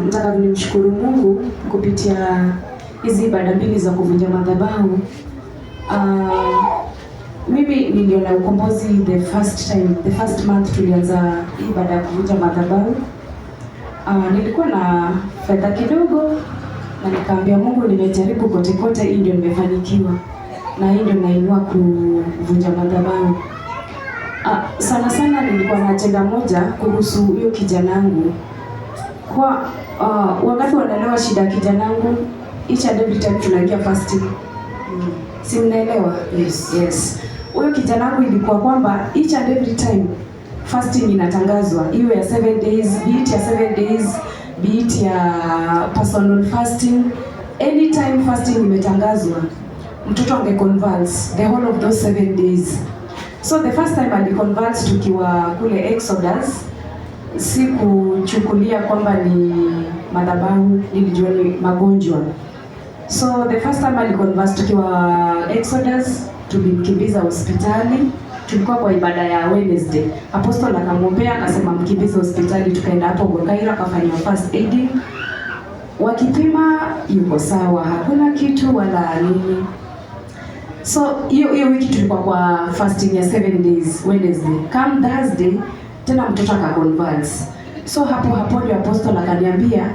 Nataka nimshukuru Mungu kupitia hizi ibada mbili za kuvunja madhabahu. Mimi niliona ukombozi the first month tulianza ibada ya kuvunja madhabahu. Nilikuwa na fedha kidogo na nikaambia Mungu, nimejaribu kote kote, hii ndio nimefanikiwa na hii ndio nainua kuvunja madhabahu. Sana nilikuwa na ajenda moja kuhusu hiyo kijanangu. Kwa wakati wanaelewa shida ya kijanangu, each and every time tunaingia fasting. Si mnaelewa? Yes. Huyo kijanangu ilikuwa kwamba each and every time fasting inatangazwa, iwe ya 7 days, be it ya 7 days, be it ya personal fasting, anytime fasting imetangazwa, mtoto angeconvulse the whole of those 7 days. So the first time aliconvulse tukiwa kule Exodus, sikuchukulia kwamba ni madhabahu, nilijua ni magonjwa. So the first time aliconvulse tukiwa Exodus, tulimkimbiza hospitali. Tulikuwa kwa ibada ya Wednesday. Apostle akamwombea akasema mkimbize hospitali, tukaenda hapo Gokaira akafanywa first aid. Wakipima yuko sawa, hakuna kitu wala nini. So hiyo wiki tulikuwa kwa fasting ya 7 days Wednesday. Come Thursday tena mtoto akaconvulse. So hapo ndio Apostle akaniambia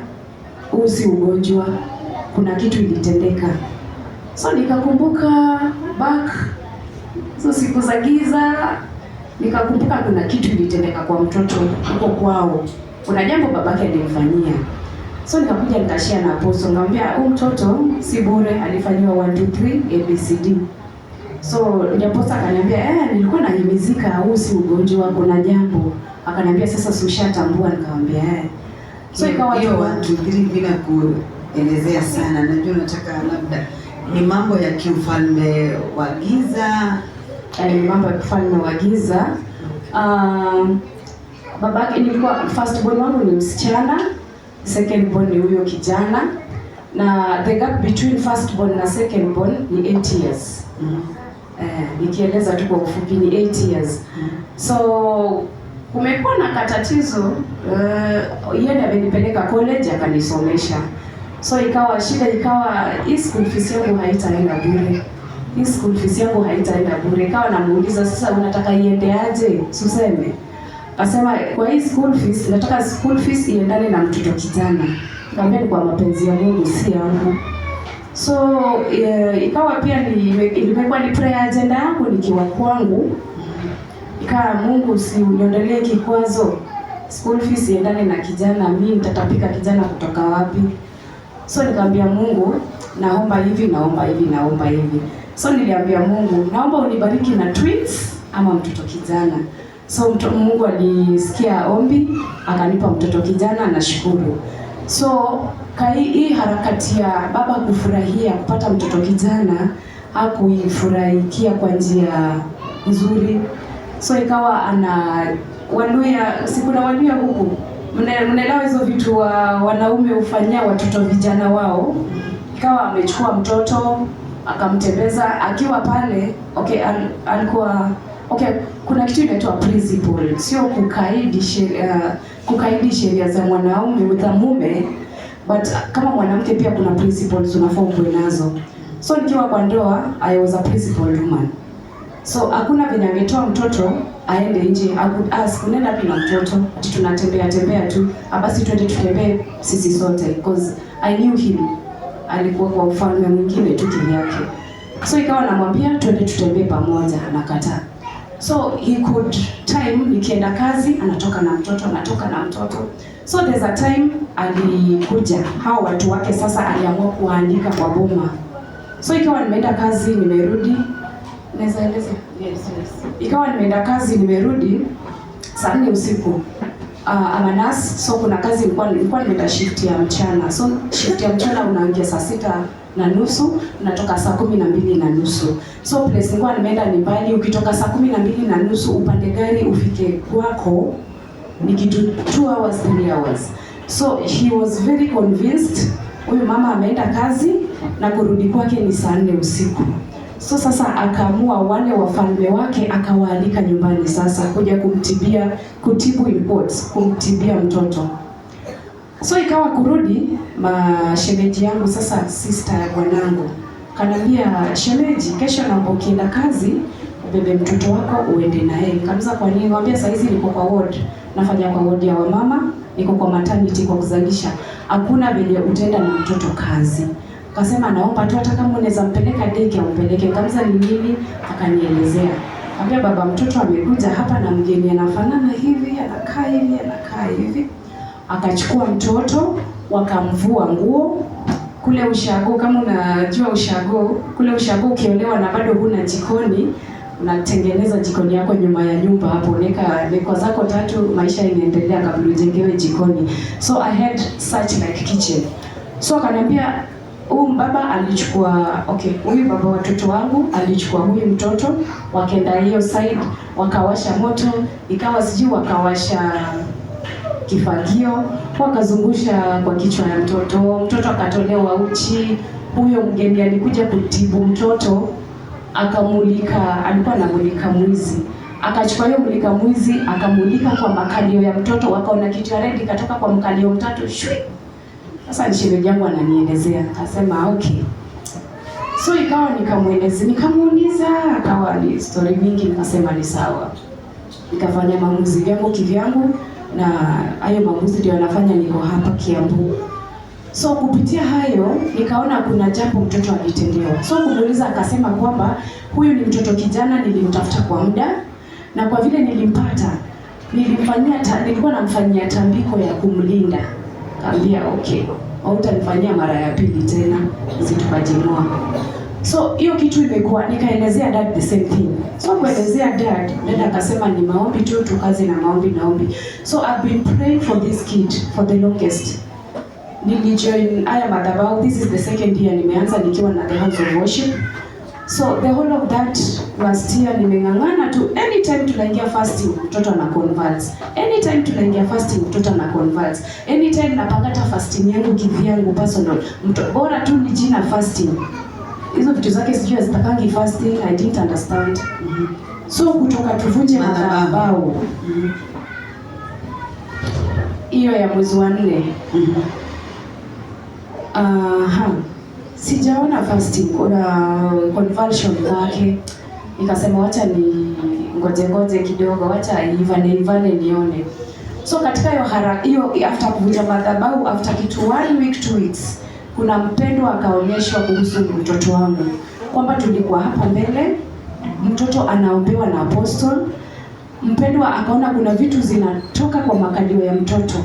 huu si ugonjwa, kuna kitu ilitendeka. So nikakumbuka back siku za giza, nikakumbuka kuna kitu ilitendeka kwa mtoto huko kwao. Kuna jambo babake alimfanyia. So nikakuja nikashare na Apostle, nikamwambia huyu mtoto si bure, alifanywa 1 2 3 ABCD. So Apostle akaniambia nilikuwa nahimizika, huu si ugonjwa, kuna jambo. Akaniambia sasa ushatambua, nikamwambia So ikawa hiyo 1 2 3 bila kuelezea sana. Najua nataka labda ni mambo ya kiufalme wa giza. Mambo ya kufanya wagiza. Babake nilikuwa first born wangu ni msichana, second born ni huyo kijana, na the gap between first born na second born ni 8 years. Nikieleza tu kwa ufupi ni 8 years. So kumekuwa na katatizo, yeye amenipeleka college akanisomesha. So ikawa shida, hii school fees yangu haitaenda bure. Kawa namuuliza sasa unataka iende aje? Suseme. Akasema kwa hii school fees, nataka school fees iendane na mtoto kijana. Nikamwambia ni kwa mapenzi ya Mungu, si yangu. So ikawa pia ilikuwa ni prayer agenda yangu nikiwa kwangu. Ikawa Mungu, si uniondolee kikwazo. School fees iendane na kijana, mimi nitatapika kijana kutoka wapi? So nikamwambia Mungu, naomba hivi. So niliambia Mungu, naomba unibariki na twins ama mtoto kijana. So Mungu alisikia ombi, akanipa mtoto kijana, nashukuru. So hii harakati ya baba kufurahia kupata mtoto kijana, hakuifurahikia kwa njia nzuri. So ikawa kuna Waluya huku. Mnaelewa hizo vitu wanaume hufanyia watoto vijana wao. Ikawa amechukua mtoto akamtembeza akiwa pale. Kuna kitu inaitwa principle, sio kukaidi sheria za mwanaume za mume, but kama mwanamke pia kuna principles unafaa kuwa nazo. So nikiwa kwa ndoa, I was a principled woman. So hakuna venye angetoa mtoto aende nje. I would ask, unaenda wapi na mtoto? Tunatembea tu. Basi twende tutembee sisi sote, because I knew him. Alikuwa kwa ufalme mwingine tu kivyake. So ikawa namwambia twende tutembee pamoja, anakataa. So he could time nikienda kazi anatoka na mtoto. So there's a time alikuja hao watu wake, sasa aliamua kuandika kwa boma. So ikawa nimeenda kazi nimerudi. Naweza eleza? Yes. Ikawa nimeenda kazi nimerudi saa 4 usiku. Amanas, so kuna kazi nilikuwa nimeenda shift ya mchana. So shift ya mchana unaangia saa 6:30, unatoka saa 12:30. So place nilikuwa nimeenda ni mbali, ukitoka saa 12:30 upande gari ufike kwako ni kitu 2 hours 3 hours. So he was very convinced huyu mama ameenda kazi na kurudi kwake ni saa 4 usiku. So sasa akaamua wale wafalme wake akawaalika nyumbani sasa kuja kutibu reports, kumtibia mtoto. So ikawa kurudi, shemeji yangu sasa, sister ya bwanangu, kanambia, shemeji, kesho naomba ukienda kazi ubebe mtoto wako uende na yeye. Nikamza kwa nini? Nikamwambia saa hizi niko kwa ward, nafanya kwa ward ya wamama, niko kwa maternity kwa kuzalisha. Hakuna vile utaenda na mtoto kazi. Akasema naomba tu hata kama unaweza mpeleka daycare umpeleke. Nikamza ni nini? Akanielezea. Nikamwambia baba, mtoto amekuja hapa na mgeni anafanana hivi, anakaa hivi, anakaa hivi. Akachukua mtoto, wakamvua nguo. Kule ushago, kama unajua ushago, kule ushago ukiolewa na bado huna jikoni, unatengeneza jikoni yako nyuma ya nyumba hapo, unaweka meko zako 3, maisha inaendelea kabla ujengewe jikoni. So I had such like kitchen. So akaniambia huyu baba alichukua, huyu baba watoto wangu alichukua huyu mtoto, wakaenda hiyo side, wakawasha moto, ikawa sijui wakawasha kifagio, wakazungusha kwa kichwa ya mtoto akatolewa uchi. Huyo mgeni alikuja kutibu mtoto, akamulika, alikuwa anamulika mwizi, akachukua hiyo mulika mwizi akamulika kwa makalio ya mtoto, wakaona kitu ya red katoka kwa mkalio mtatu shwi. Sasa shemeji yangu ananielezea, akasema okay. So ikawa nikamuuliza, akawa ni story mingi, nikasema ni sawa. Nikafanya maamuzi yangu kivyangu, na hayo maamuzi ndio yanafanya niko hapa Kiambu. So kupitia hayo nikaona kuna jambo mtoto alitendewa. So kumuuliza, akasema kwamba huyu ni mtoto kijana, nilimtafuta kwa muda, na kwa vile nilimpata, nilikuwa namfanyia tambiko ya kumlinda. Kaambia okay, hautanifanyia mara ya pili tena, situkajinoa. So hiyo kitu imekuwa, nikaelezea dad the same thing. So kuelezea dad akasema ni maombi tu, tukaze na maombi. So I've been praying for this kid for the longest. Nilijoin haya madhabahu, this is the second year nimeanza nikiwa na the house of worship. So the whole of that last year nimeng'ang'ana tu, anytime tunaingia fasting mtoto ana converts, anytime tunaingia fasting mtoto ana converts, anytime napangata fasting yangu kivyangu personal, bora tu ni jina fasting. Hizo vitu zake sijui azitakangi fasting, I didn't understand. So kutoka tuvunje madhabahu hiyo ya mwezi wa 4, sijaona fasting kuna conversion kwake. Nikasema wacha ni ngoje kidogo, wacha ivane nione. So katika hiyo after kuvunja madhabahu, after kitu 1 week 2 weeks, kuna mpendwa akaonyeshwa kuhusu mtoto wangu, kwamba tulikuwa hapa mbele, mtoto anaombewa na apostle. Mpendwa akaona kuna vitu zinatoka kwa makalio ya mtoto,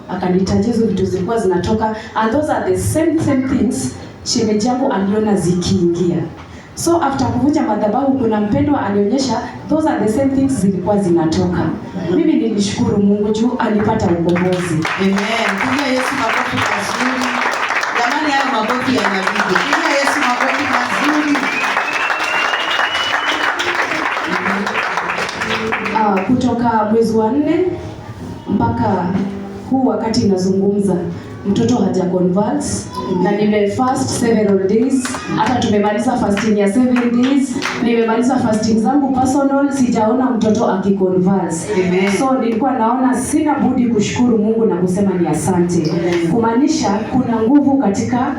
akanitajia hizo vitu zilikuwa zinatoka, and those are the same things shemeji yangu aliona zikiingia. So after kuvunja madhabahu, kuna mpendwa alionyesha those are the same things zilikuwa zinatoka. Mimi nilishukuru Mungu juu alipata ukombozi. Amen. Pigia Yesu makofi mazuri. Jamani, hayo makofi yanabidi. Pigia Yesu makofi mazuri. Kutoka mwezi wa 4 mpaka huu wakati nazungumza, mtoto haja converts, na nimefast several days. Hata tumemaliza fasting ya 7 days, nimemaliza fasting zangu personal, sijaona mtoto akiconverts. So nilikuwa naona sina budi kushukuru Mungu na kusema ni asante. Kumaanisha kuna nguvu katika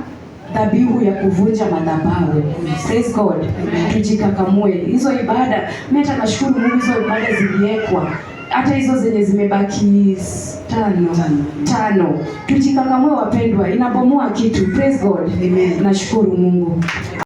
dhabihu ya kuvunja madhabahu. Praise God. Tujikakamue. Hizo ibada, mimi hata nashukuru Mungu, hizo ibada ziliwekwa. Hata hizo zenye zimebaki 5. Tujikakamue wapendwa, inabomoa kitu. Praise God. Nashukuru Mungu.